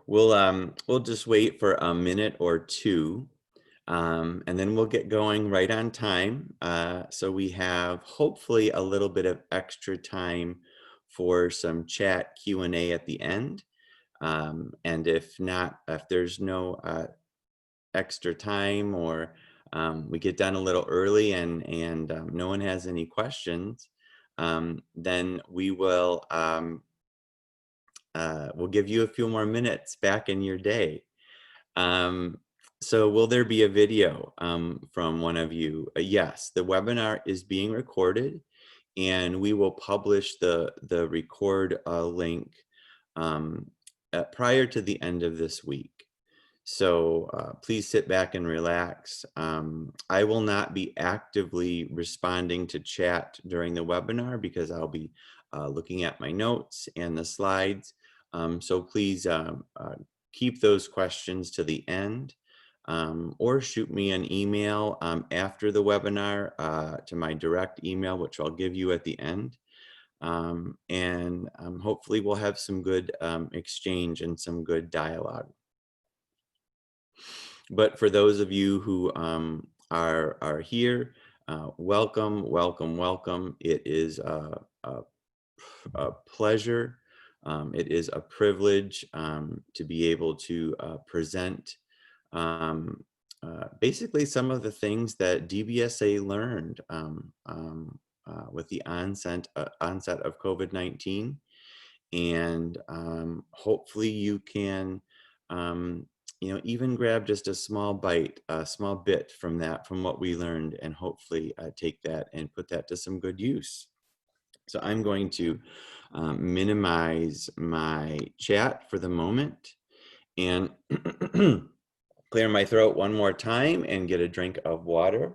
we'll just wait for a minute or two, and then we'll get going right on time. So we have hopefully a little bit of extra time for some chat Q&A at the end. And if not, if there's no extra time, or we get done a little early and no one has any questions, then we'll give you a few more minutes back in your day. So will there be a video from one of you? Yes, the webinar is being recorded, and we will publish the record link prior to the end of this week. So please sit back and relax. I will not be actively responding to chat during the webinar because I'll be looking at my notes and the slides. So please keep those questions to the end, or shoot me an email after the webinar to my direct email, which I'll give you at the end. And hopefully we'll have some good exchange and some good dialogue. But for those of you who are here, welcome, welcome, welcome. It is a pleasure. It is a privilege to be able to present basically some of the things that DBSA learned with the onset of COVID-19. And hopefully you can even grab just a small bite, a small bit from what we learned, and hopefully take that and put that to some good use. So I'm going to minimize my chat for the moment and clear my throat one more time and get a drink of water.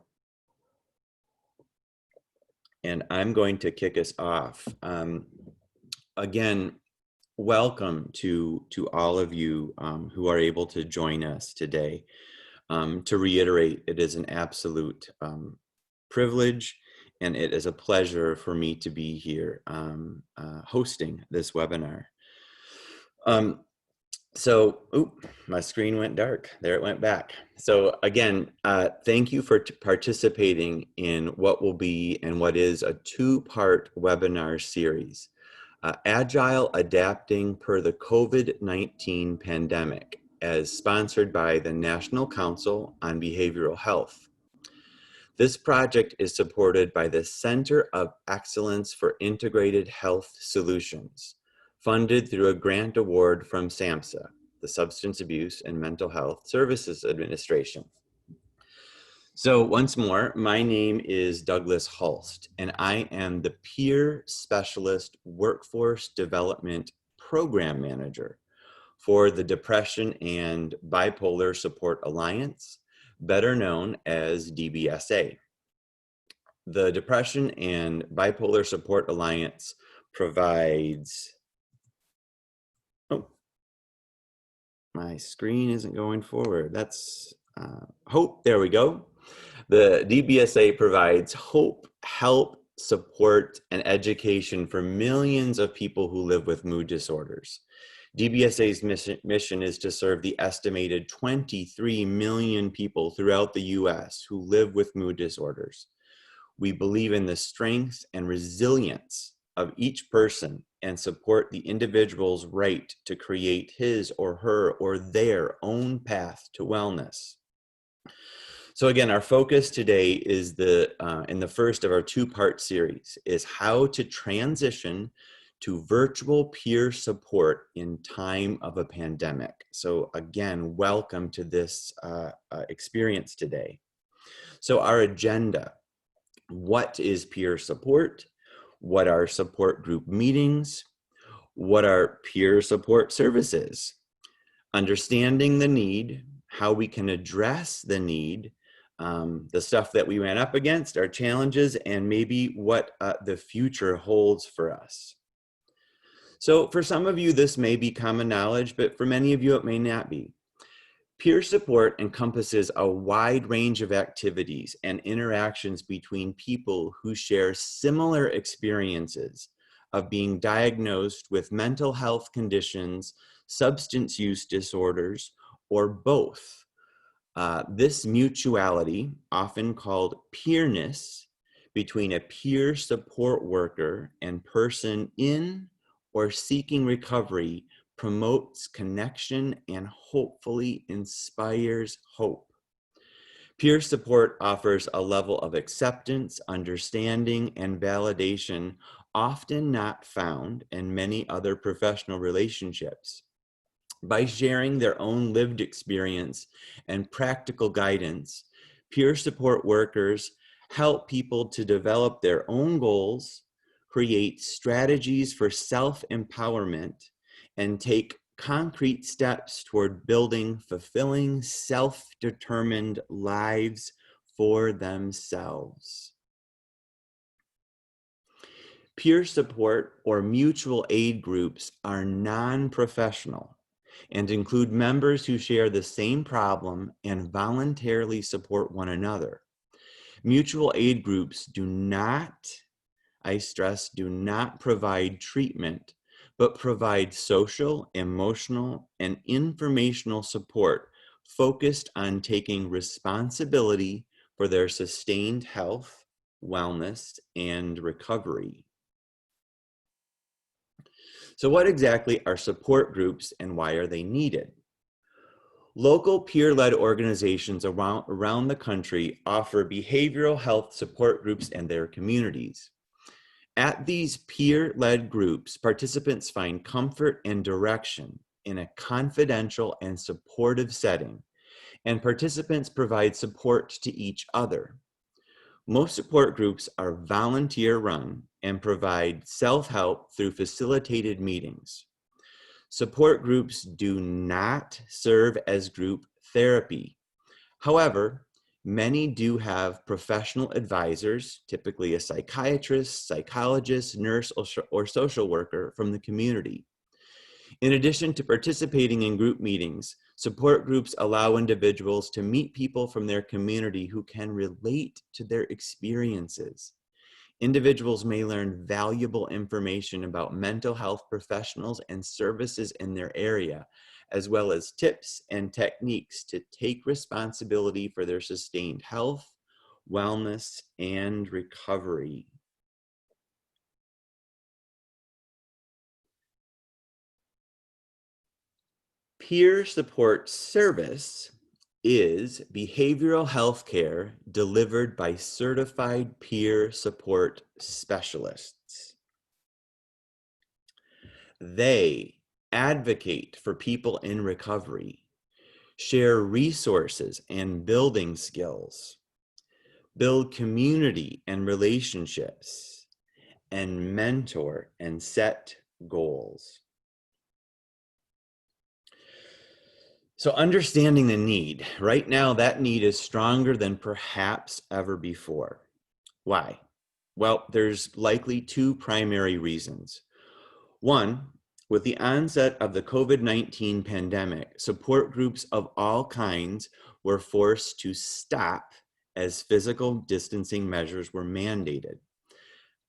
And I'm going to kick us off. Again, welcome to all of you who are able to join us today. To reiterate, it is an absolute privilege, and it is a pleasure for me to be here hosting this webinar. My screen went dark. There it went back. So again, thank you for participating in what will be and what is a two-part webinar series. Agile Adapting per the COVID-19 Pandemic, as sponsored by the National Council on Behavioral Health. This project is supported by the Center of Excellence for Integrated Health Solutions, funded through a grant award from SAMHSA, the Substance Abuse and Mental Health Services Administration. So once more, my name is Douglas Hulst, and I am the Peer Specialist Workforce Development Program Manager for the Depression and Bipolar Support Alliance, better known as DBSA. The Depression and Bipolar Support Alliance provides, my screen isn't going forward. That's hope, there we go. The DBSA provides hope, help, support, and education for millions of people who live with mood disorders. DBSA's mission is to serve the estimated 23 million people throughout the US who live with mood disorders. We believe in the strength and resilience of each person and support the individual's right to create his or her or their own path to wellness. So again, our focus today is in the first of our two-part series is how to transition to virtual peer support in time of a pandemic. So again, welcome to this experience today. So our agenda: what is peer support? What are support group meetings? What are peer support services? Understanding the need, how we can address the need, the stuff that we ran up against, our challenges, and maybe what the future holds for us. So for some of you, this may be common knowledge, but for many of you, it may not be. Peer support encompasses a wide range of activities and interactions between people who share similar experiences of being diagnosed with mental health conditions substance use disorders, or both. This mutuality, often called peerness, between a peer support worker and person in or seeking recovery promotes connection and hopefully inspires hope. Peer support offers a level of acceptance, understanding, and validation often not found in many other professional relationships. By sharing their own lived experience and practical guidance, peer support workers help people to develop their own goals, create strategies for self-empowerment, and take concrete steps toward building fulfilling, self-determined lives for themselves. Peer support or mutual aid groups are non-professional and include members who share the same problem and voluntarily support one another. Mutual aid groups do not, I stress, do not provide treatment, but provide social, emotional, and informational support focused on taking responsibility for their sustained health, wellness, and recovery. So what exactly are support groups and why are they needed? Local peer-led organizations around the country offer behavioral health support groups in their communities. At these peer-led groups, participants find comfort and direction in a confidential and supportive setting, and participants provide support to each other. Most support groups are volunteer-run and provide self-help through facilitated meetings. Support groups do not serve as group therapy. However, many do have professional advisors, typically a psychiatrist, psychologist, nurse, or social worker from the community. In addition to participating in group meetings, support groups allow individuals to meet people from their community who can relate to their experiences. Individuals may learn valuable information about mental health professionals and services in their area, as well as tips and techniques to take responsibility for their sustained health, wellness, and recovery. Peer support service is behavioral health care delivered by certified peer support specialists. They advocate for people in recovery, share resources and building skills, build community and relationships, and mentor and set goals. So understanding the need, right now that need is stronger than perhaps ever before. Why? Well, there's likely two primary reasons. One, with the onset of the COVID-19 pandemic, support groups of all kinds were forced to stop as physical distancing measures were mandated.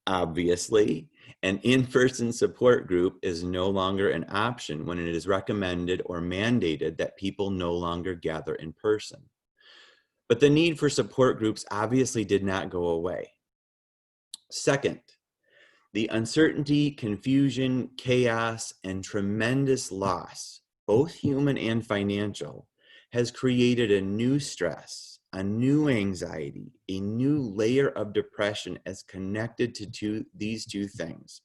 Obviously, an in-person support group is no longer an option when it is recommended or mandated that people no longer gather in person. But the need for support groups obviously did not go away. Second, the uncertainty, confusion, chaos, and tremendous loss, both human and financial, has created a new stress, a new anxiety, a new layer of depression as connected to these two things.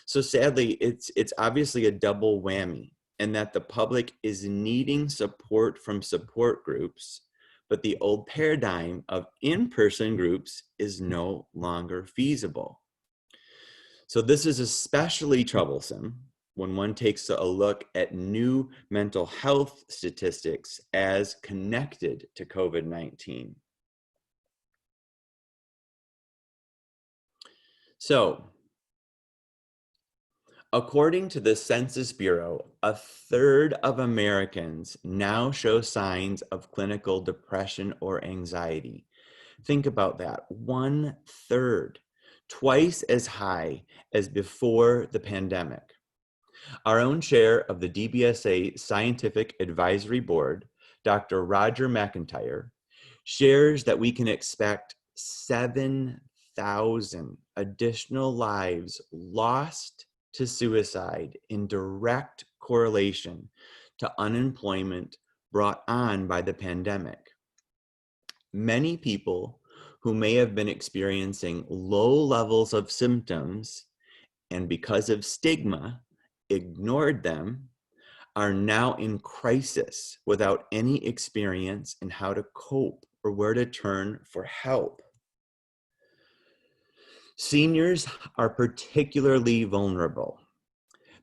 So sadly, it's obviously a double whammy, and that the public is needing support from support groups, but the old paradigm of in-person groups is no longer feasible. So this is especially troublesome when one takes a look at new mental health statistics as connected to COVID-19. So, according to the Census Bureau, a third of Americans now show signs of clinical depression or anxiety. Think about that, 1/3, twice as high as before the pandemic. Our own chair of the DBSA Scientific Advisory Board, Dr. Roger McIntyre, shares that we can expect 7,000 additional lives lost to suicide in direct correlation to unemployment brought on by the pandemic. Many people who may have been experiencing low levels of symptoms and because of stigma ignored them are now in crisis without any experience in how to cope or where to turn for help. Seniors are particularly vulnerable.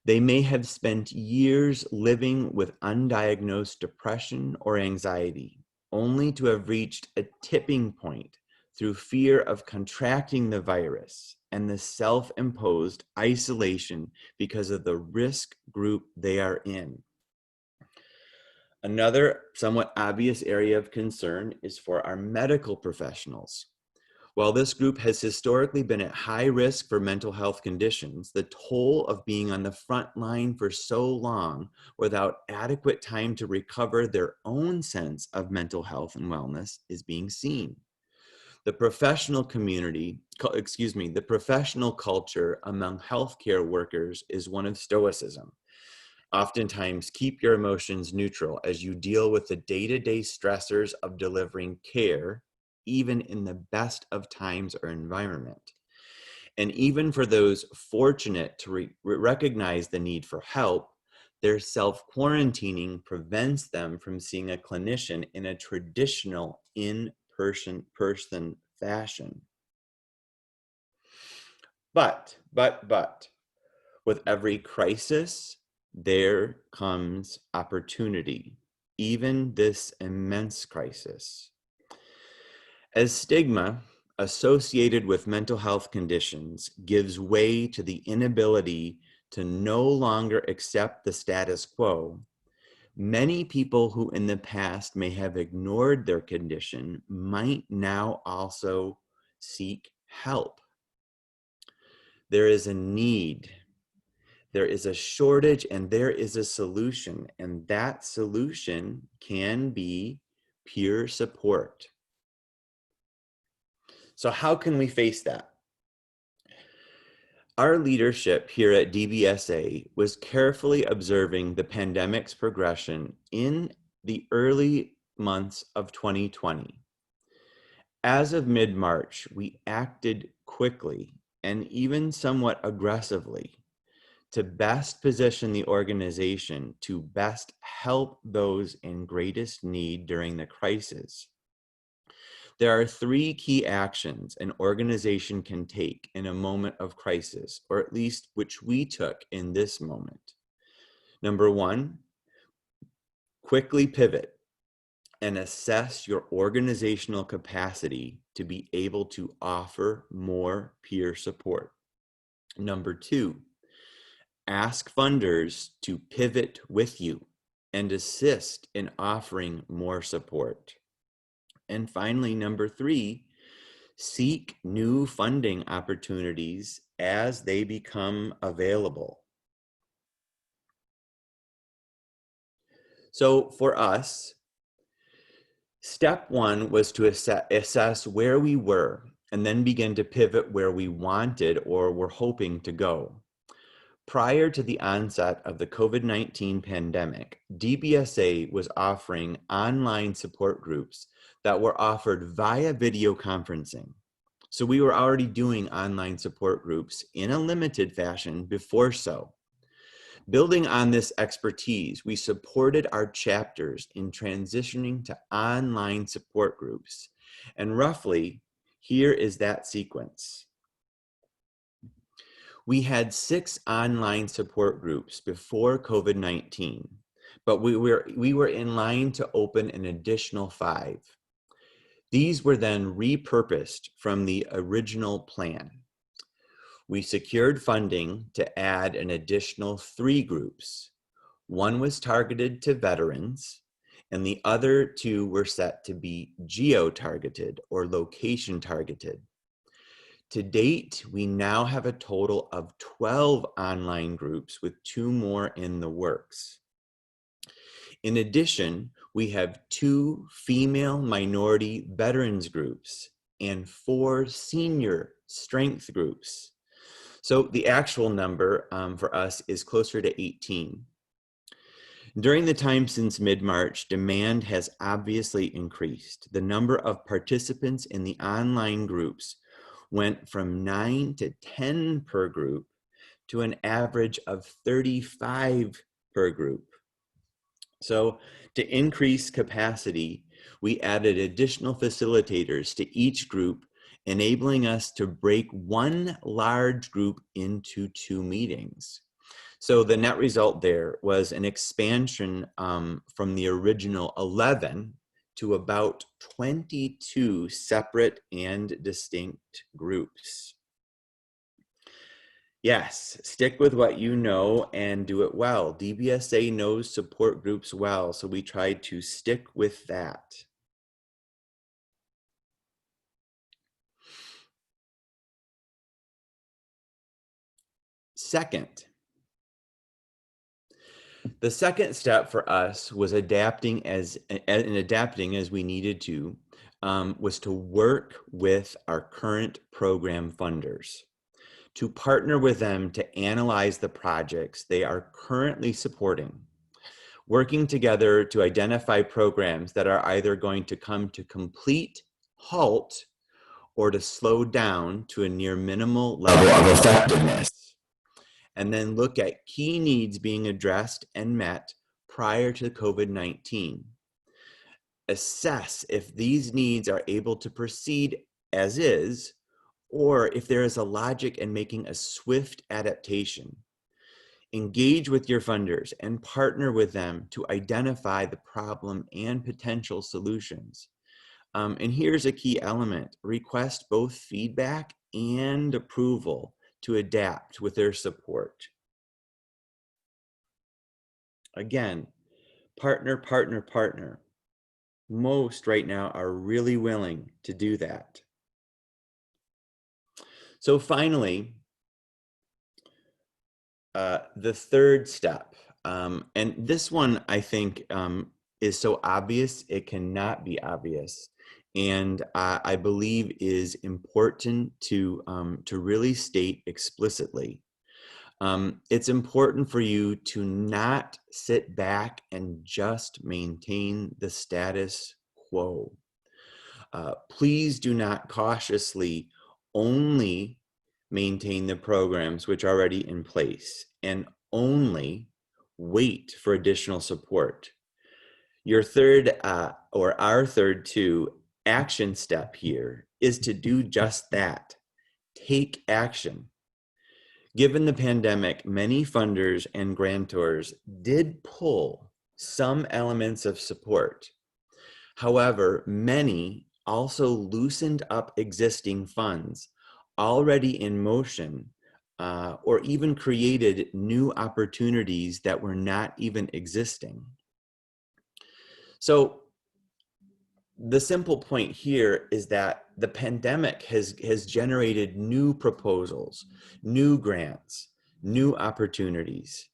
They may have spent years living with undiagnosed depression or anxiety, only to have reached a tipping point through fear of contracting the virus and the self-imposed isolation because of the risk group they are in. Another somewhat obvious area of concern is for our medical professionals. While this group has historically been at high risk for mental health conditions, the toll of being on the front line for so long without adequate time to recover their own sense of mental health and wellness is being seen. The professional the professional culture among healthcare workers is one of stoicism. Oftentimes, keep your emotions neutral as you deal with the day-to-day stressors of delivering care, even in the best of times or environment. And even for those fortunate to recognize the need for help, their self-quarantining prevents them from seeing a clinician in a traditional in-person fashion. But, with every crisis, there comes opportunity, even this immense crisis. As stigma associated with mental health conditions gives way to the inability to no longer accept the status quo, many people who in the past may have ignored their condition might now also seek help. There is a need. There is a shortage and there is a solution, and that solution can be peer support. So how can we face that? Our leadership here at DBSA was carefully observing the pandemic's progression in the early months of 2020. As of mid-March, we acted quickly and even somewhat aggressively to best position the organization to best help those in greatest need during the crisis. There are 3 key actions an organization can take in a moment of crisis, or at least which we took in this moment. Number 1, quickly pivot and assess your organizational capacity to be able to offer more peer support. Number 2, ask funders to pivot with you and assist in offering more support. And finally, number 3, seek new funding opportunities as they become available. So for us, step 1 was to assess where we were and then begin to pivot where we wanted or were hoping to go. Prior to the onset of the COVID-19 pandemic, DBSA was offering online support groups that were offered via video conferencing. So we were already doing online support groups in a limited fashion before so. Building on this expertise, we supported our chapters in transitioning to online support groups. And roughly, here is that sequence. We had 6 online support groups before COVID-19, but we were in line to open an additional 5. These were then repurposed from the original plan. We secured funding to add an additional 3 groups. One was targeted to veterans, and the other 2 were set to be geo-targeted or location-targeted. To date, we now have a total of 12 online groups with 2 more in the works. In addition, we have 2 female minority veterans groups and 4 senior strength groups. So the actual number for us is closer to 18. During the time since mid-March, demand has obviously increased. The number of participants in the online groups went from 9 to 10 per group to an average of 35 per group. So to increase capacity, we added additional facilitators to each group, enabling us to break one large group into 2 meetings. So the net result there was an expansion from the original 11 to about 22 separate and distinct groups. Yes, stick with what you know and do it well. DBSA knows support groups well, so we tried to stick with that. Second, the second step for us was adapting as we needed to, was to work with our current program funders, to partner with them to analyze the projects they are currently supporting, working together to identify programs that are either going to come to complete halt or to slow down to a near minimal level of effectiveness, and then look at key needs being addressed and met prior to COVID-19. Assess if these needs are able to proceed as is, or if there is a logic in making a swift adaptation. Engage with your funders and partner with them to identify the problem and potential solutions. And here's a key element: request both feedback and approval to adapt with their support. Again, partner, partner, partner. Most right now are really willing to do that. So finally, the third step, and this one I think is so obvious it cannot be obvious, and I believe is important to really state explicitly. It's important for you to not sit back and just maintain the status quo. Please do not cautiously only maintain the programs which are already in place and only wait for additional support. Your third, or our third action step here is to do just that. Take action. Given the pandemic, many funders and grantors did pull some elements of support. However, many also loosened up existing funds already in motion, or even created new opportunities that were not even existing. So the simple point here is that the pandemic has generated new proposals, new grants, new opportunities.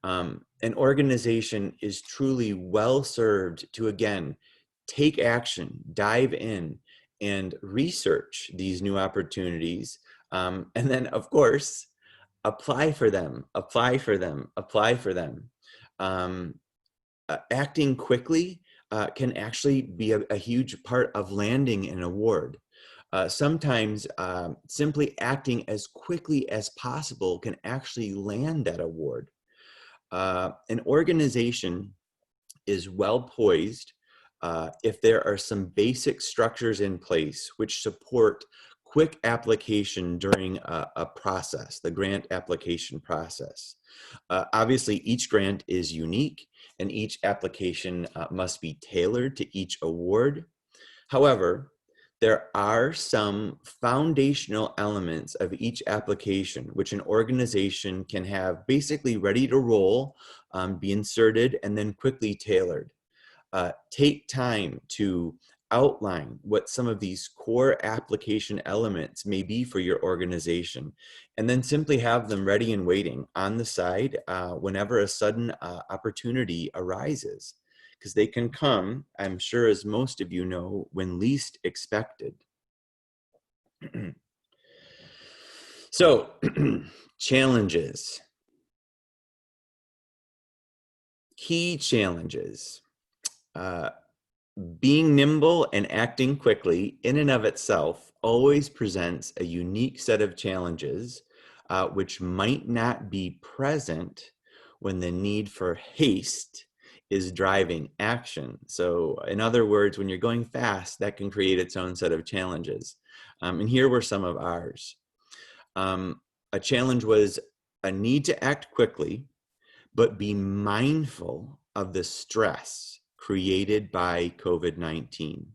An organization is truly well served to, again, take action, dive in, and research these new opportunities. And then, of course, apply for them, apply for them, apply for them. Acting quickly can actually be a huge part of landing an award. Sometimes simply acting as quickly as possible can actually land that award. An organization is well poised if there are some basic structures in place which support quick application during a process, the grant application process. Obviously, each grant is unique and each application must be tailored to each award. However, there are some foundational elements of each application which an organization can have basically ready to roll, be inserted, and then quickly tailored. Take time to outline what some of these core application elements may be for your organization, and then simply have them ready and waiting on the side whenever a sudden opportunity arises, because they can come, I'm sure, as most of you know, when least expected. So, challenges. Key challenges. Being nimble and acting quickly in and of itself always presents a unique set of challenges which might not be present when the need for haste is driving action. So in other words, when you're going fast, that can create its own set of challenges. And here were some of ours. A challenge was a need to act quickly, but be mindful of the stress created by COVID-19.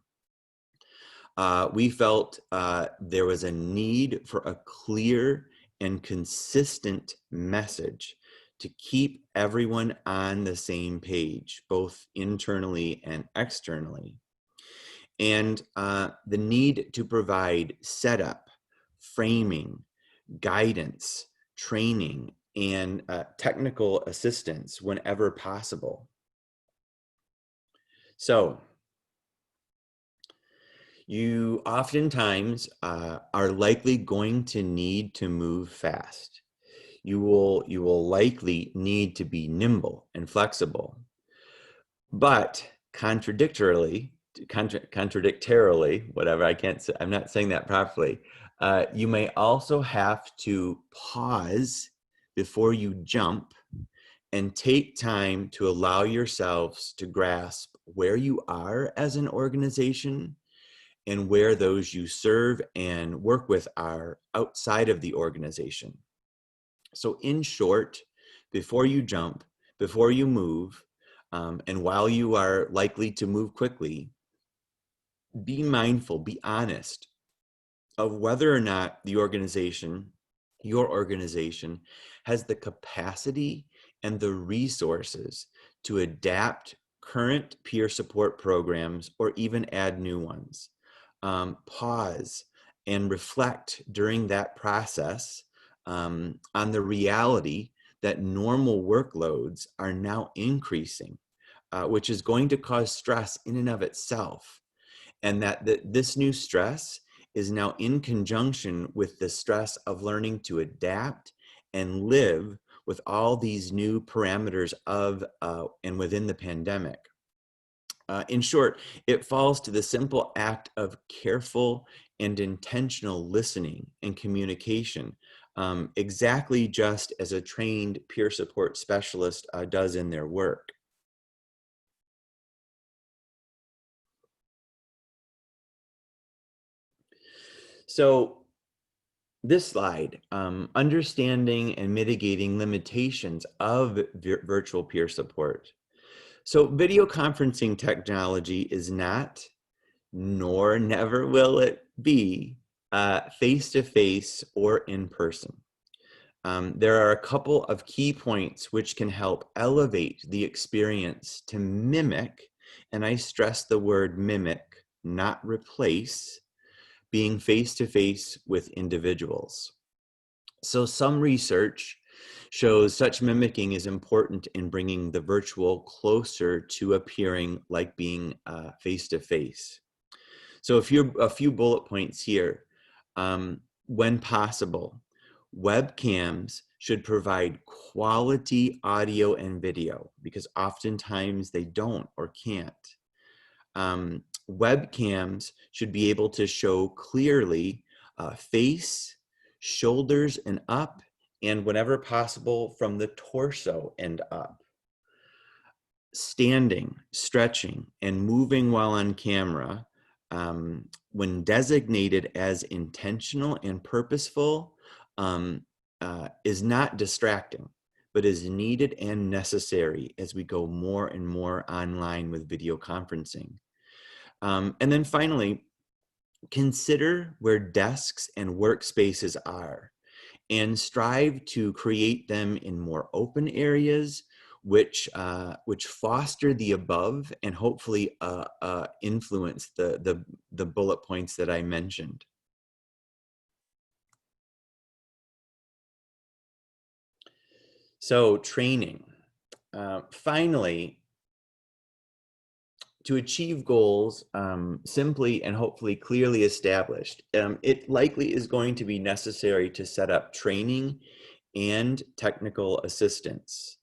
We felt there was a need for a clear and consistent message to keep everyone on the same page, both internally and externally. And the need to provide setup, framing, guidance, training, and technical assistance whenever possible. So, you oftentimes are likely going to need to move fast. You will likely need to be nimble and flexible. But contradictorily, whatever, I can't say, I'm not saying that properly. You may also have to pause before you jump and take time to allow yourselves to grasp where you are as an organization and where those you serve and work with are outside of the organization. So in short, before you jump, before you move, and while you are likely to move quickly, be mindful, be honest of whether or not the organization, your organization, has the capacity and the resources to adapt current peer support programs or even add new ones. Pause and reflect during that process on the reality that normal workloads are now increasing, which is going to cause stress in and of itself. And that this new stress is now in conjunction with the stress of learning to adapt and live with all these new parameters of and within the pandemic. In short, it falls to the simple act of careful and intentional listening and communication, exactly just as a trained peer support specialist does in their work. So this slide, understanding and mitigating limitations of virtual peer support. So video conferencing technology is not, nor never will it be, face-to-face or in person. There are a couple of key points which can help elevate the experience to mimic, and I stress the word mimic, not replace, being face-to-face with individuals. So some research shows such mimicking is important in bringing the virtual closer to appearing like being face-to-face. So a few bullet points here. When possible, webcams should provide quality audio and video because oftentimes they don't or can't. Webcams should be able to show clearly face, shoulders and up, and whenever possible from the torso and up. Standing, stretching, and moving while on camera, when designated as intentional and purposeful, is not distracting, but is needed and necessary as we go more and more online with video conferencing. And then finally, consider where desks and workspaces are and strive to create them in more open areas which foster the above and hopefully influence the bullet points that I mentioned. So training. Finally, to achieve goals simply and hopefully clearly established, it likely is going to be necessary to set up training and technical assistance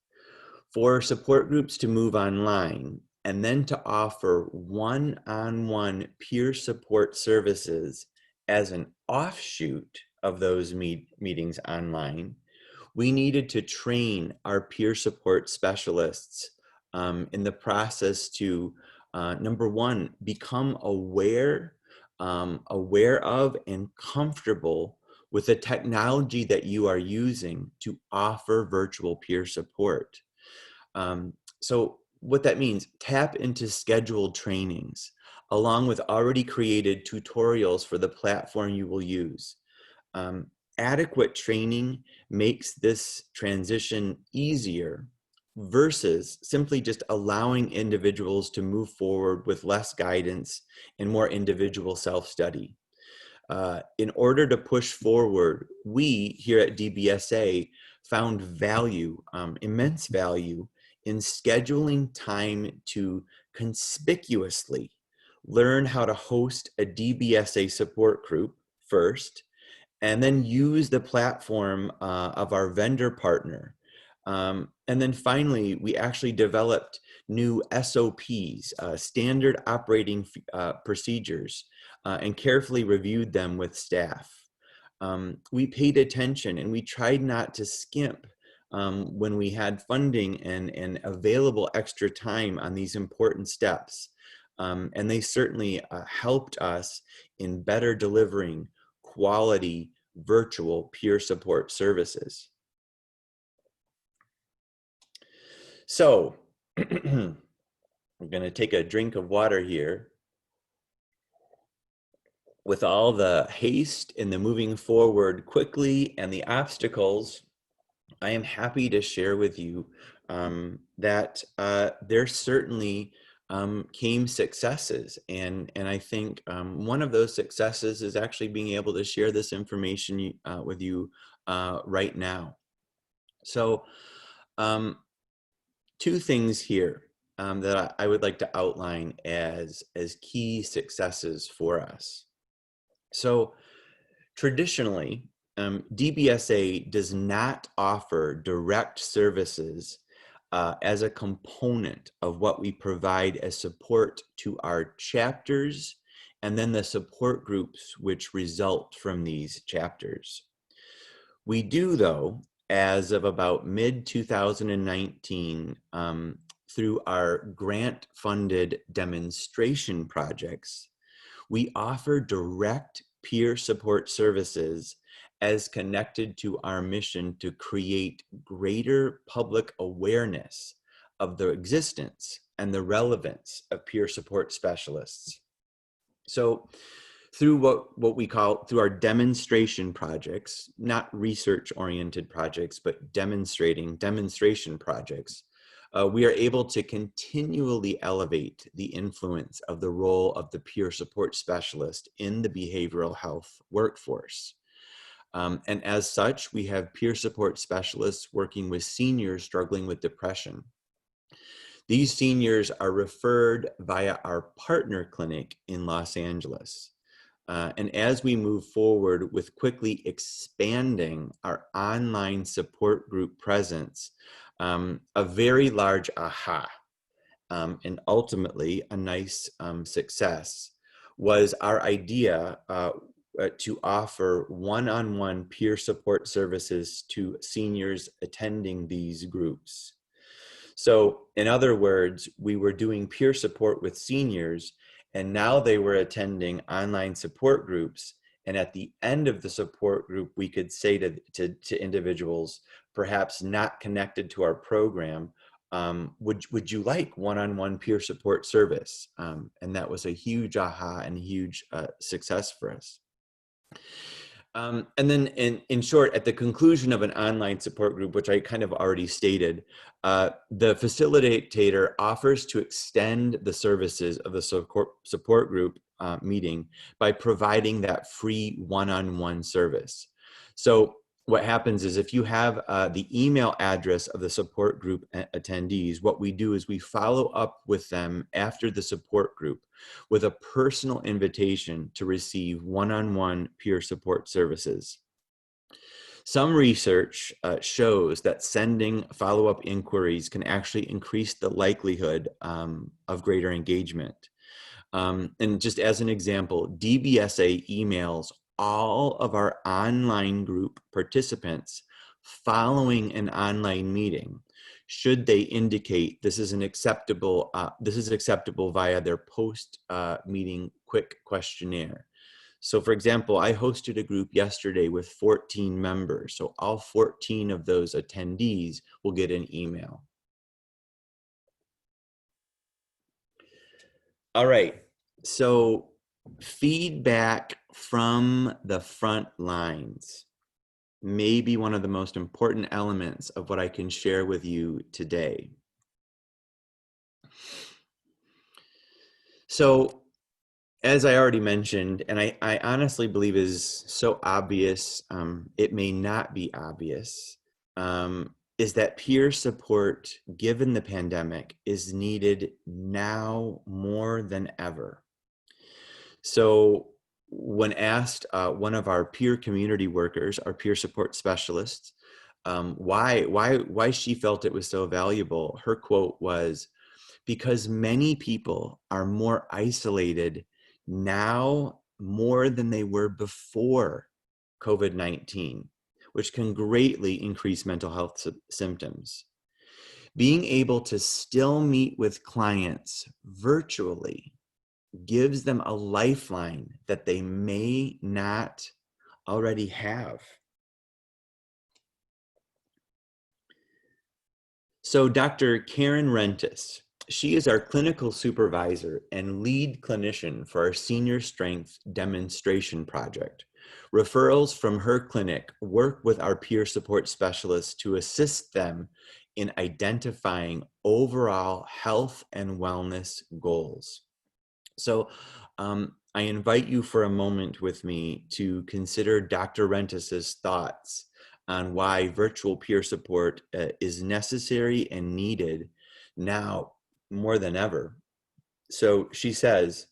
for support groups to move online, and then to offer one-on-one peer support services as an offshoot of those meetings online. We needed to train our peer support specialists in the process to, number one, become aware of and comfortable with the technology that you are using to offer virtual peer support. So what that means, tap into scheduled trainings along with already created tutorials for the platform you will use. Adequate training makes this transition easier versus simply just allowing individuals to move forward with less guidance and more individual self-study. In order to push forward, we here at DBSA found value, immense value, in scheduling time to conspicuously learn how to host a DBSA support group first, and then use the platform of our vendor partner. And then finally, we actually developed new SOPs, standard operating procedures, and carefully reviewed them with staff. We paid attention and we tried not to skimp when we had funding and available extra time on these important steps. And they certainly helped us in better delivering quality virtual peer support services. So I'm going to take a drink of water here. With all the haste and the moving forward quickly and the obstacles, I am happy to share with you that there certainly came successes. And I think one of those successes is actually being able to share this information with you right now. So two things here that I would like to outline as key successes for us. So traditionally, DBSA does not offer direct services as a component of what we provide as support to our chapters and then the support groups which result from these chapters. We do, though, as of about mid-2019, through our grant-funded demonstration projects, we offer direct peer support services as connected to our mission to create greater public awareness of the existence and the relevance of peer support specialists. So through what we call, through our demonstration projects, not research-oriented projects, but demonstration projects, we are able to continually elevate the influence of the role of the peer support specialist in the behavioral health workforce. And as such, we have peer support specialists working with seniors struggling with depression. These seniors are referred via our partner clinic in Los Angeles. And as we move forward with quickly expanding our online support group presence, a very large aha and ultimately a nice success was our idea to offer one-on-one peer support services to seniors attending these groups. So in other words, we were doing peer support with seniors, and now they were attending online support groups. And at the end of the support group, we could say to individuals, perhaps not connected to our program, would you like one-on-one peer support service? And that was a huge aha and huge success for us. And then in short, at the conclusion of an online support group, which I kind of already stated, the facilitator offers to extend the services of the support group meeting by providing that free one-on-one service. So what happens is if you have the email address of the support group attendees, what we do is we follow up with them after the support group with a personal invitation to receive one-on-one peer support services. Some research shows that sending follow-up inquiries can actually increase the likelihood of greater engagement. And just as an example, DBSA emails all of our online group participants following an online meeting should they indicate this is acceptable via their post meeting quick questionnaire. So for example, I hosted a group yesterday with 14 members. So all 14 of those attendees will get an email. All right, so feedback from the front lines may be one of the most important elements of what I can share with you today. So as I already mentioned, and I honestly believe is so obvious, it may not be obvious, is that peer support, given the pandemic, is needed now more than ever. So when asked one of our peer community workers, our peer support specialists, why she felt it was so valuable, her quote was, "Because many people are more isolated now more than they were before COVID-19, which can greatly increase mental health symptoms. Being able to still meet with clients virtually gives them a lifeline that they may not already have." So Dr. Karen Rentis, she is our clinical supervisor and lead clinician for our Senior Strength Demonstration Project. Referrals from her clinic work with our peer support specialists to assist them in identifying overall health and wellness goals. So I invite you for a moment with me to consider Dr. Rentis's thoughts on why virtual peer support is necessary and needed now more than ever. So she says,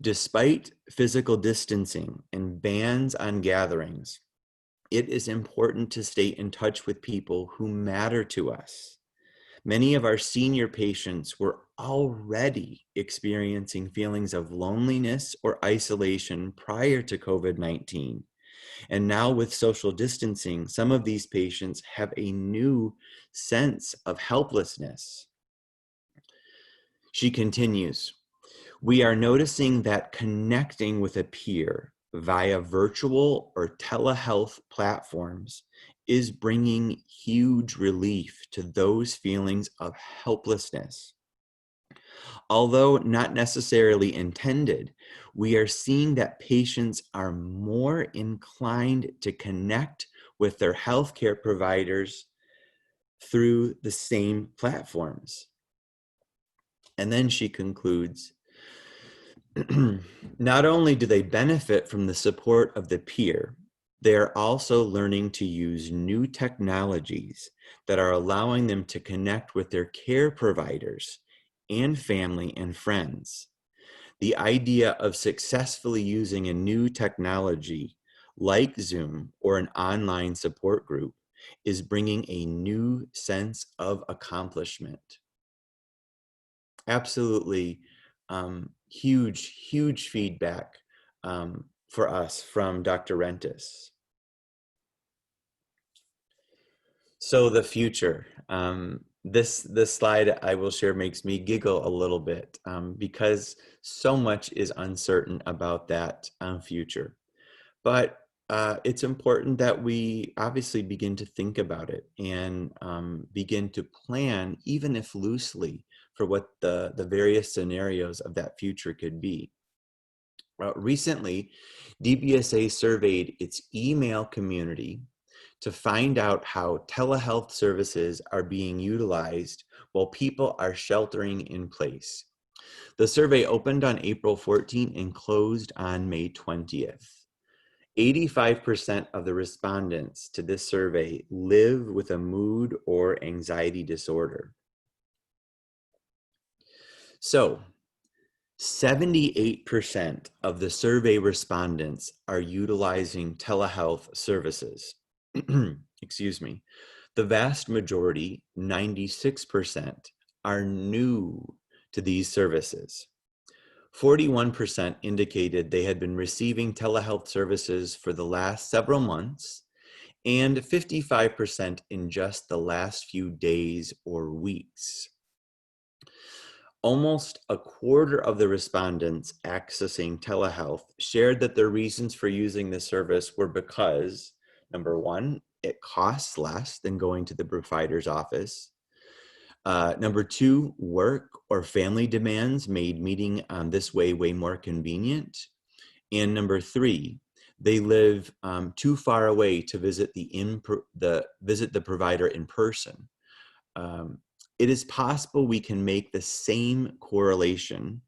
"Despite physical distancing and bans on gatherings, it is important to stay in touch with people who matter to us. Many of our senior patients were already experiencing feelings of loneliness or isolation prior to COVID-19. And now with social distancing, some of these patients have a new sense of helplessness." She continues, "We are noticing that connecting with a peer via virtual or telehealth platforms is bringing huge relief to those feelings of helplessness. Although not necessarily intended, we are seeing that patients are more inclined to connect with their healthcare providers through the same platforms." And then she concludes, "Not only do they benefit from the support of the peer, they are also learning to use new technologies that are allowing them to connect with their care providers and family and friends. The idea of successfully using a new technology like Zoom or an online support group is bringing a new sense of accomplishment." Absolutely huge feedback for us from Dr. Rentis. So the future. This slide I will share makes me giggle a little bit because so much is uncertain about that future. But it's important that we obviously begin to think about it and begin to plan, even if loosely, for what the various scenarios of that future could be. Recently, DBSA surveyed its email community to find out how telehealth services are being utilized while people are sheltering in place. The survey opened on April 14 and closed on May 20th. 85% of the respondents to this survey live with a mood or anxiety disorder. So, 78% of the survey respondents are utilizing telehealth services. Excuse me. The vast majority, 96%, are new to these services. 41% indicated they had been receiving telehealth services for the last several months, and 55% in just the last few days or weeks. Almost a quarter of the respondents accessing telehealth shared that their reasons for using this service were because, number one, it costs less than going to the provider's office. Number two, work or family demands made meeting this way more convenient. And number three, they live too far away to visit the provider in person. It is possible we can make the same correlation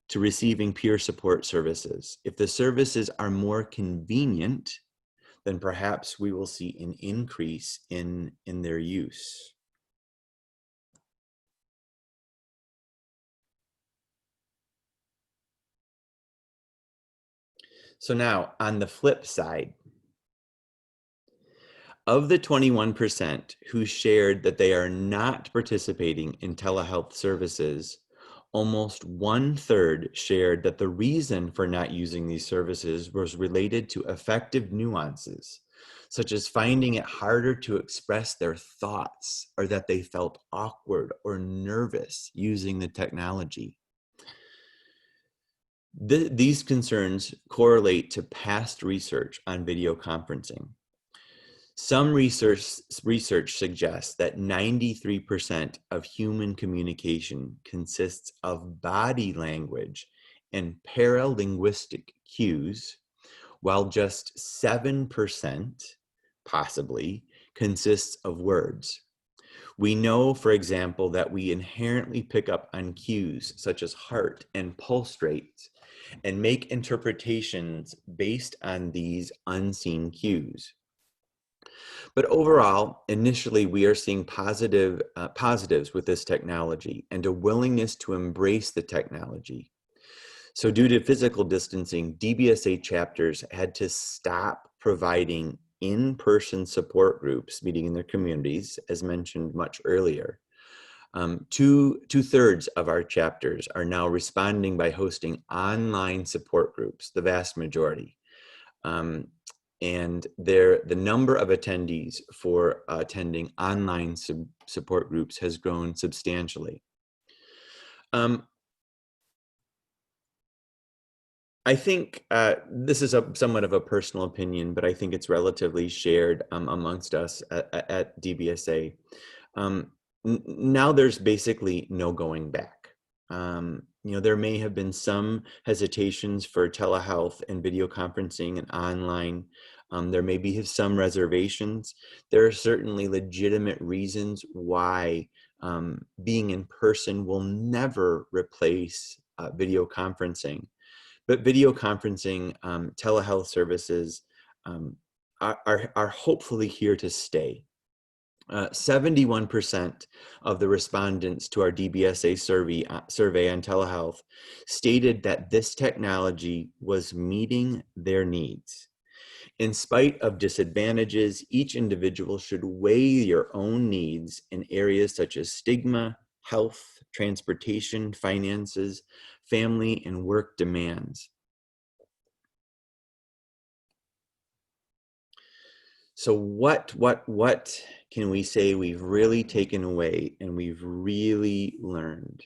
to receiving peer support services. If the services are more convenient, then perhaps we will see an increase in their use. So now, on the flip side, of the 21% who shared that they are not participating in telehealth services, almost 1/3 shared that the reason for not using these services was related to affective nuances, such as finding it harder to express their thoughts or that they felt awkward or nervous using the technology. These concerns correlate to past research on video conferencing. Some research suggests that 93% of human communication consists of body language and paralinguistic cues, while just 7% possibly consists of words. We know, for example, that we inherently pick up on cues such as heart and pulse rates and make interpretations based on these unseen cues. But overall, initially, we are seeing positives with this technology and a willingness to embrace the technology. So due to physical distancing, DBSA chapters had to stop providing in-person support groups meeting in their communities, as mentioned much earlier. Two-thirds of our chapters are now responding by hosting online support groups, the vast majority. And the number of attendees for attending online support groups has grown substantially. I think this is somewhat of a personal opinion, but I think it's relatively shared amongst us at DBSA. Now there's basically no going back. There may have been some hesitations for telehealth and video conferencing and online. There may be some reservations. There are certainly legitimate reasons why being in person will never replace video conferencing. But video conferencing, telehealth services are hopefully here to stay. 71% of the respondents to our DBSA survey on telehealth stated that this technology was meeting their needs. In spite of disadvantages, each individual should weigh your own needs in areas such as stigma, health, transportation, finances, family, and work demands. So what can we say we've really taken away and we've really learned?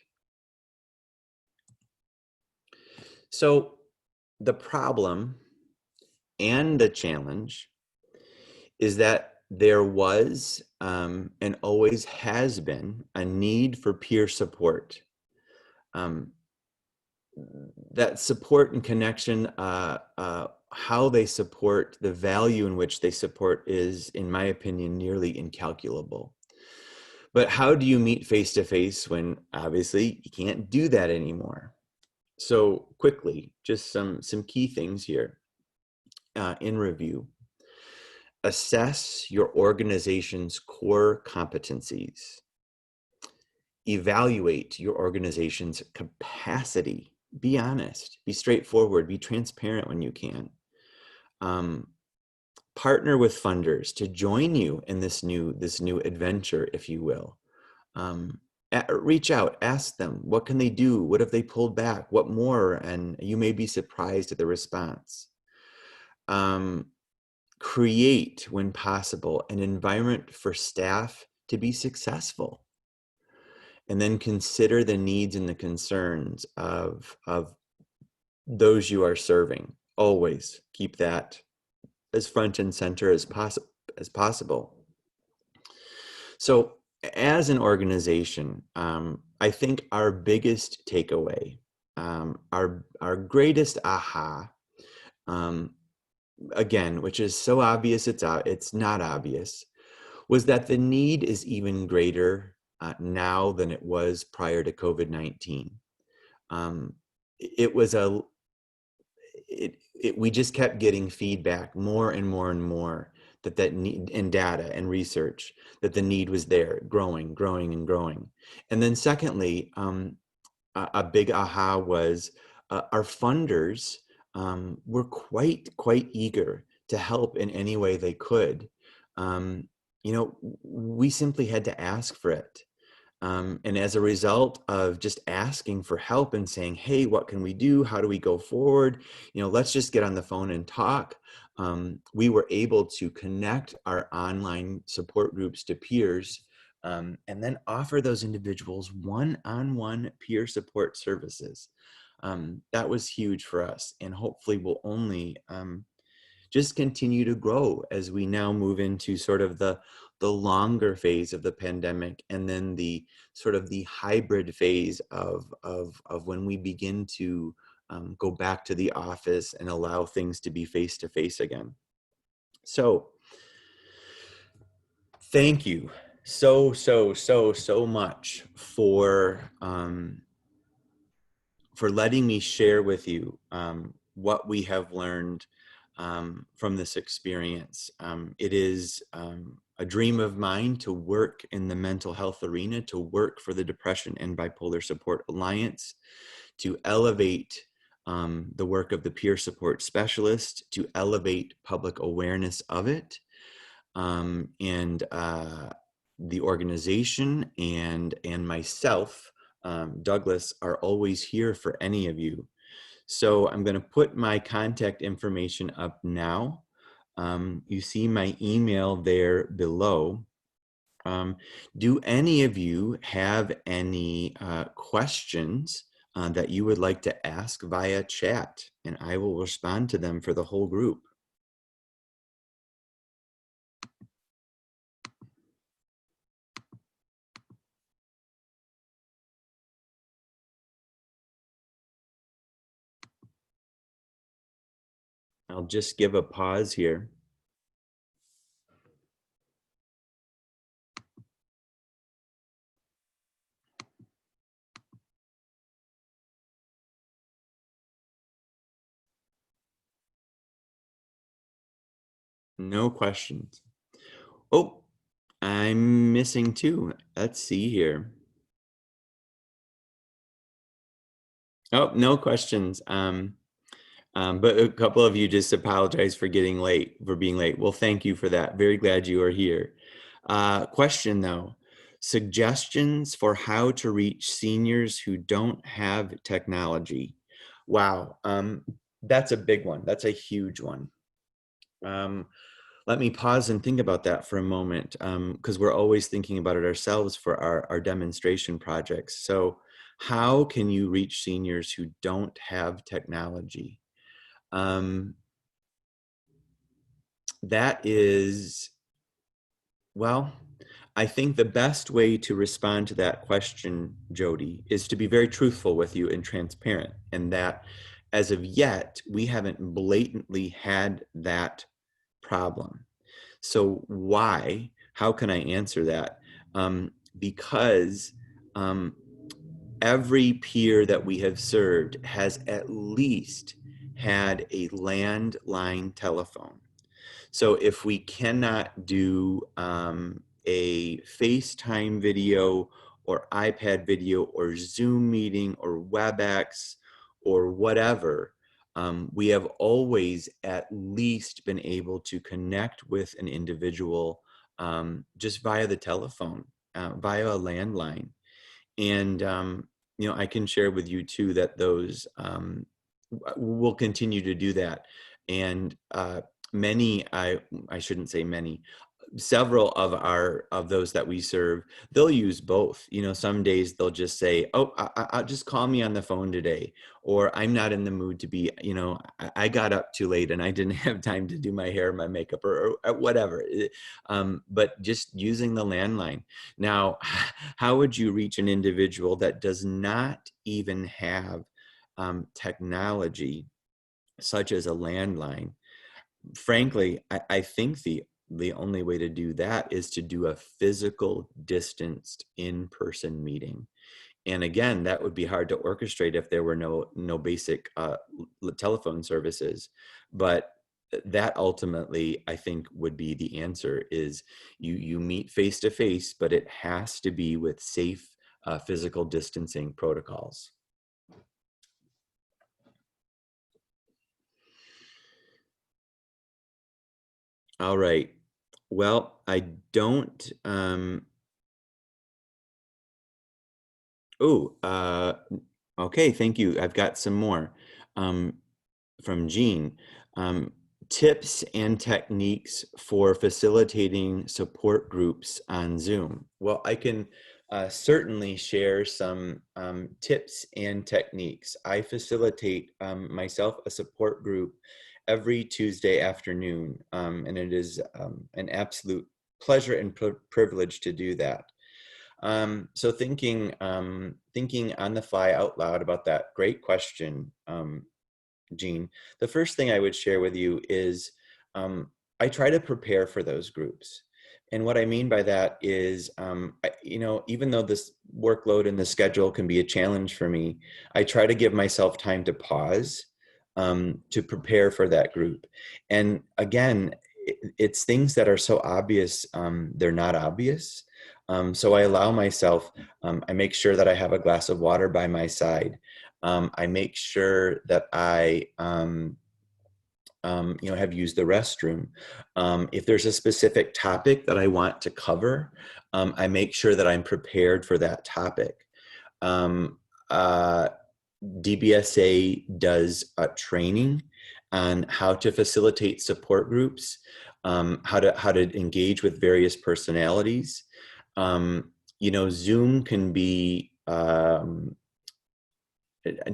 So the problem and the challenge is that there was and always has been a need for peer support. that support and connection, how they support, the value in which they support is, in my opinion, nearly incalculable. But how do you meet face to face when obviously you can't do that anymore? So quickly, just some key things here in review. Assess your organization's core competencies. Evaluate your organization's capacity. Be honest, be straightforward, be transparent when you can. Partner with funders to join you in this new adventure, if you will. Reach out, ask them, what can they do? What have they pulled back? What more? And you may be surprised at the response. Create, when possible, an environment for staff to be successful. And then consider the needs and the concerns of those you are serving. Always keep that as front and center as possible. So as an organization, I think our biggest takeaway, our greatest aha, again, which is so obvious it's not obvious, was that the need is even greater now than it was prior to COVID-19. We just kept getting feedback more and more and more that need, and data and research, that the need was there, growing and growing. And then secondly, a big aha was our funders were quite eager to help in any way they could. We simply had to ask for it. And as a result of just asking for help and saying, hey, what can we do? How do we go forward? Let's just get on the phone and talk. We were able to connect our online support groups to peers, and then offer those individuals one-on-one peer support services. That was huge for us, and hopefully will only just continue to grow as we now move into sort of the longer phase of the pandemic, and then the sort of the hybrid phase of when we begin to go back to the office and allow things to be face to face again. So thank you so much for letting me share with you what we have learned from this experience. It is a dream of mine to work in the mental health arena, to work for the Depression and Bipolar Support Alliance, to elevate the work of the peer support specialist, to elevate public awareness of it. And the organization and myself, Douglas, are always here for any of you. So I'm going to put my contact information up now. You see my email there below. Do any of you have any questions that you would like to ask via chat? And I will respond to them for the whole group. I'll just give a pause here. No questions. Oh, I'm missing two. Let's see here. Oh, no questions. But a couple of you just apologize for being late. Well, thank you for that. Very glad you are here. Question though, suggestions for how to reach seniors who don't have technology. Wow, that's a big one. That's a huge one. Let me pause and think about that for a moment, because we're always thinking about it ourselves for our demonstration projects. So how can you reach seniors who don't have technology? That is, well, I think the best way to respond to that question, Jody, is to be very truthful with you and transparent. And that as of yet, we haven't blatantly had that problem. So why? How can I answer that? Because every peer that we have served has at least had a landline telephone. So if we cannot do a FaceTime video or iPad video or Zoom meeting or WebEx or whatever, we have always at least been able to connect with an individual just via the telephone, via a landline. And, I can share with you too that those will continue to do that. And many, I shouldn't say many, several of those that we serve, they'll use both. Some days they'll just say, oh, I'll just call me on the phone today, or I'm not in the mood to be, I got up too late and I didn't have time to do my hair, my makeup, or whatever. But just using the landline. Now, how would you reach an individual that does not even have technology such as a landline? Frankly, I think the only way to do that is to do a physical distanced in-person meeting. And again, that would be hard to orchestrate if there were no basic telephone services. But that ultimately, I think, would be the answer, is you meet face to face, but it has to be with safe physical distancing protocols. All right. Well, I don't. Okay, thank you. I've got some more from Jean. Tips and techniques for facilitating support groups on Zoom. Well, I can certainly share some tips and techniques. I facilitate myself a support group every Tuesday afternoon, and it is an absolute pleasure and privilege to do that. So thinking on the fly out loud about that great question, Jean, the first thing I would share with you is I try to prepare for those groups. And what I mean by that is, even though this workload and the schedule can be a challenge for me, I try to give myself time to pause to prepare for that group. And again, it's things that are so obvious, they're not obvious. So I allow myself, I make sure that I have a glass of water by my side. I make sure that I, have used the restroom. If there's a specific topic that I want to cover, I make sure that I'm prepared for that topic. DBSA does training on how to facilitate support groups, how to engage with various personalities. Zoom can be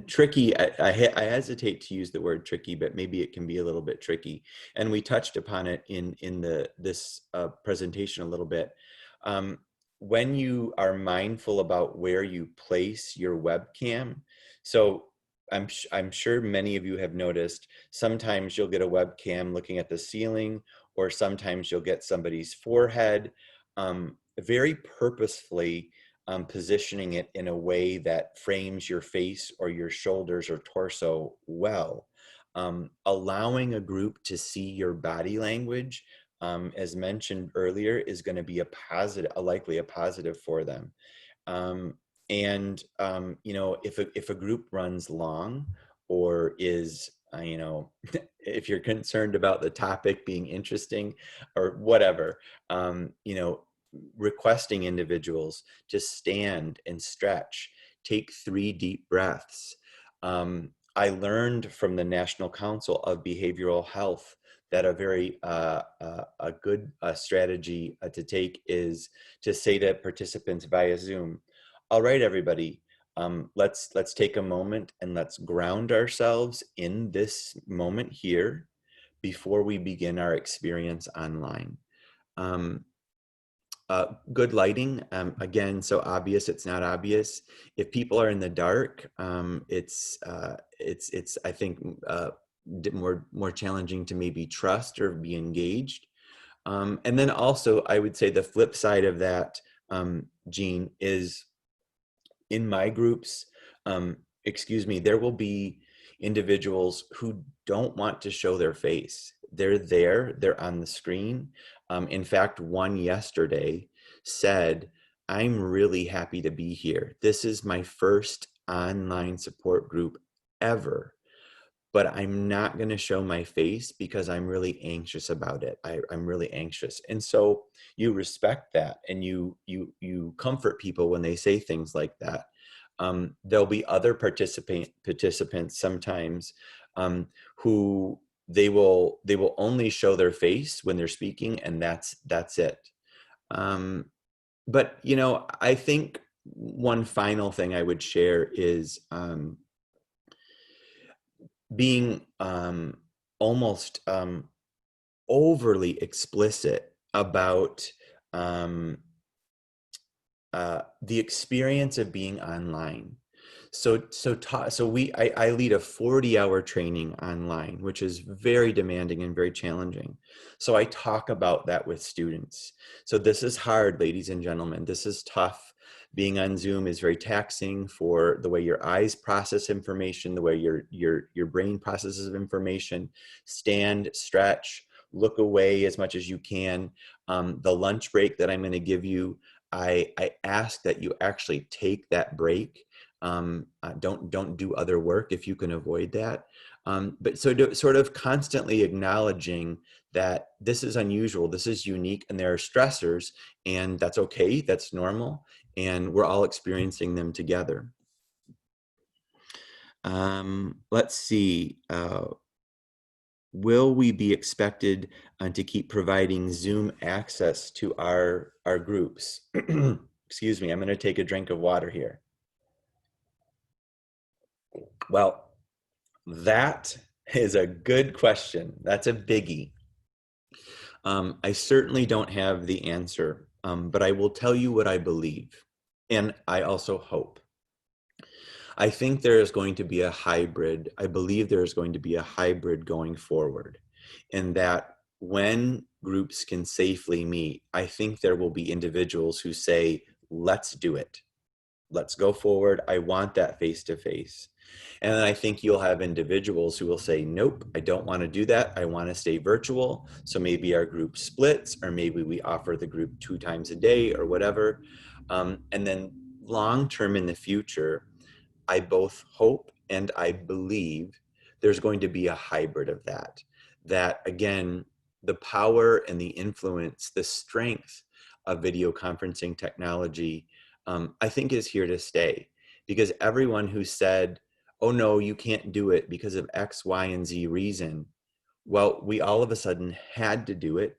tricky. I hesitate to use the word tricky, but maybe it can be a little bit tricky. And we touched upon it in this presentation a little bit. When you are mindful about where you place your webcam, so I'm sure many of you have noticed, sometimes you'll get a webcam looking at the ceiling, or sometimes you'll get somebody's forehead. Very purposefully positioning it in a way that frames your face or your shoulders or torso well. Allowing a group to see your body language, as mentioned earlier, is going to be likely a positive for them. If a group runs long, or is, if you're concerned about the topic being interesting or whatever, requesting individuals to stand and stretch, take 3 deep breaths. I learned from the National Council of Behavioral Health that a very a good strategy to take is to say to participants via Zoom, all right, everybody, let's take a moment and let's ground ourselves in this moment here before we begin our experience online. Good lighting, again, so obvious it's not obvious. If people are in the dark, it's I think more challenging to maybe trust or be engaged. And then also, I would say the flip side of that, Gene, is in my groups, excuse me, there will be individuals who don't want to show their face. They're there, they're on the screen. In fact, one yesterday said, I'm really happy to be here. This is my first online support group ever, but I'm not going to show my face because I'm really anxious about it. I'm really anxious. And so you respect that, and you comfort people when they say things like that. There'll be other participants sometimes, who they will only show their face when they're speaking, and that's it. Um, but I think one final thing I would share is, being almost overly explicit about um, the experience of being online. I lead a 40-hour training online, which is very demanding and very challenging. So I talk about that with students. So this is hard, ladies and gentlemen. This is tough. Being on Zoom is very taxing for the way your eyes process information, the way your brain processes information. Stand, stretch, look away as much as you can. The lunch break that I'm going to give you, I ask that you actually take that break. Don't do other work if you can avoid that. But sort of constantly acknowledging that this is unusual, this is unique, and there are stressors, and that's okay, that's normal, and we're all experiencing them together. Let's see. Will we be expected to keep providing Zoom access to our groups? Excuse me, I'm going to take a drink of water here. Well, that is a good question. That's a biggie. I certainly don't have the answer, but I will tell you what I believe, and I also hope. I think there is going to be a hybrid. I believe there is going to be a hybrid going forward, in that when groups can safely meet, I think there will be individuals who say, let's do it. Let's go forward. I want that face-to-face. And then I think you'll have individuals who will say, nope, I don't want to do that. I want to stay virtual. So maybe our group splits, or maybe we offer the group 2 times a day or whatever. And then long-term in the future, I both hope and I believe there's going to be a hybrid of that. That again, the power and the influence, the strength of video conferencing technology, I think is here to stay. Because everyone who said, oh no, you can't do it because of X, Y, and Z reason, well, we all of a sudden had to do it.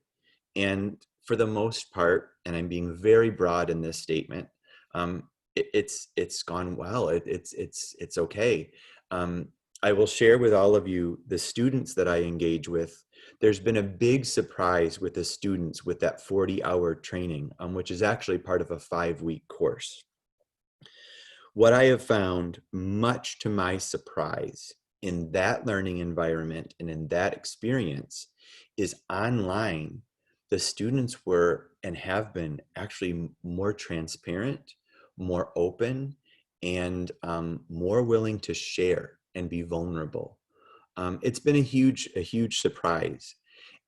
And for the most part, and I'm being very broad in this statement, it's gone well. It's okay. I will share with all of you the students that I engage with. There's been a big surprise with the students with that 40-hour training, which is actually part of a 5-week course. What I have found, much to my surprise, in that learning environment and in that experience, is online, the students were and have been actually more transparent, more open, and more willing to share and be vulnerable. It's been a huge surprise.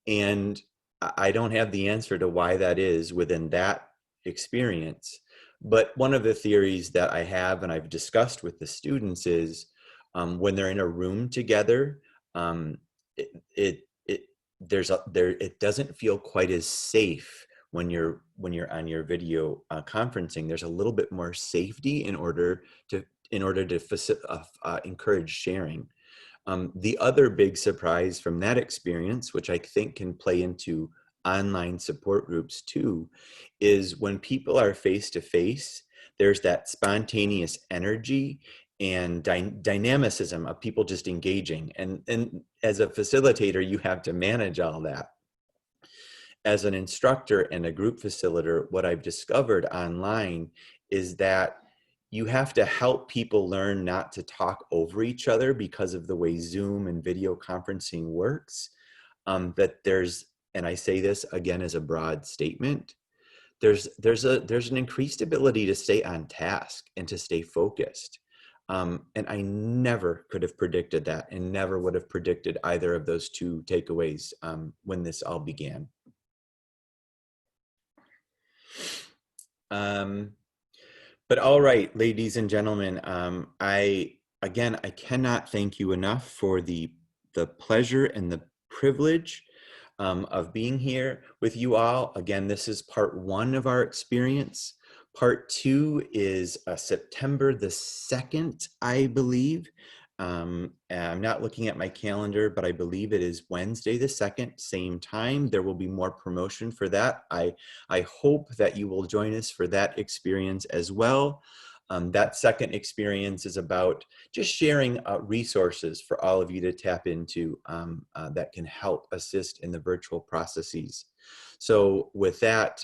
And I don't have the answer to why that is within that experience. But one of the theories that I have and I've discussed with the students is, when they're in a room together, it, it, it it doesn't feel quite as safe when you're on your video conferencing. There's a little bit more safety in order to encourage sharing. The other big surprise from that experience, which I think can play into online support groups too, is when people are face to face, there's that spontaneous energy and dynamicism of people just engaging. And as a facilitator, you have to manage all that. as an instructor and a group facilitator, what I've discovered online is that you have to help people learn not to talk over each other because of the way Zoom and video conferencing works. That there's, and I say this again as a broad statement, there's an increased ability to stay on task and to stay focused. And I never could have predicted that, and never would have predicted either of those two takeaways when this all began. But all right, ladies and gentlemen, I cannot thank you enough for the pleasure and the privilege of being here with you all. Again, this is part 1 of our experience. Part 2 is September the 2nd, I believe. I'm not looking at my calendar, but I believe it is Wednesday the 2nd, same time. There will be more promotion for that. I hope that you will join us for that experience as well. That second experience is about just sharing resources for all of you to tap into that can help assist in the virtual processes. So with that,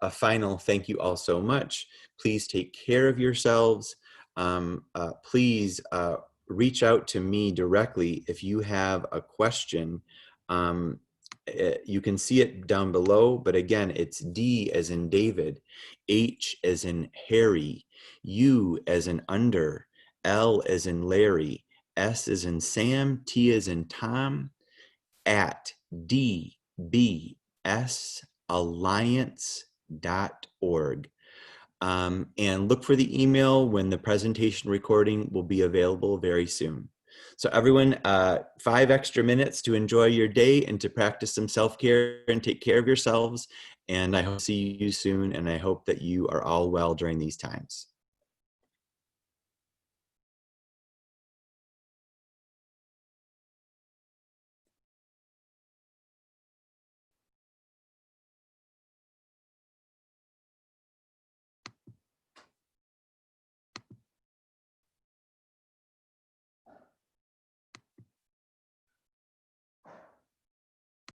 a final thank you all so much. Please take care of yourselves. Please reach out to me directly if you have a question. You can see it down below, but again, it's D as in David, H as in Harry, U as in under, L as in Larry, S as in Sam, T as in Tom, at dbsalliance.org. And look for the email when the presentation recording will be available very soon. So everyone, 5 extra minutes to enjoy your day and to practice some self-care and take care of yourselves. And I hope to see you soon. And I hope that you are all well during these times.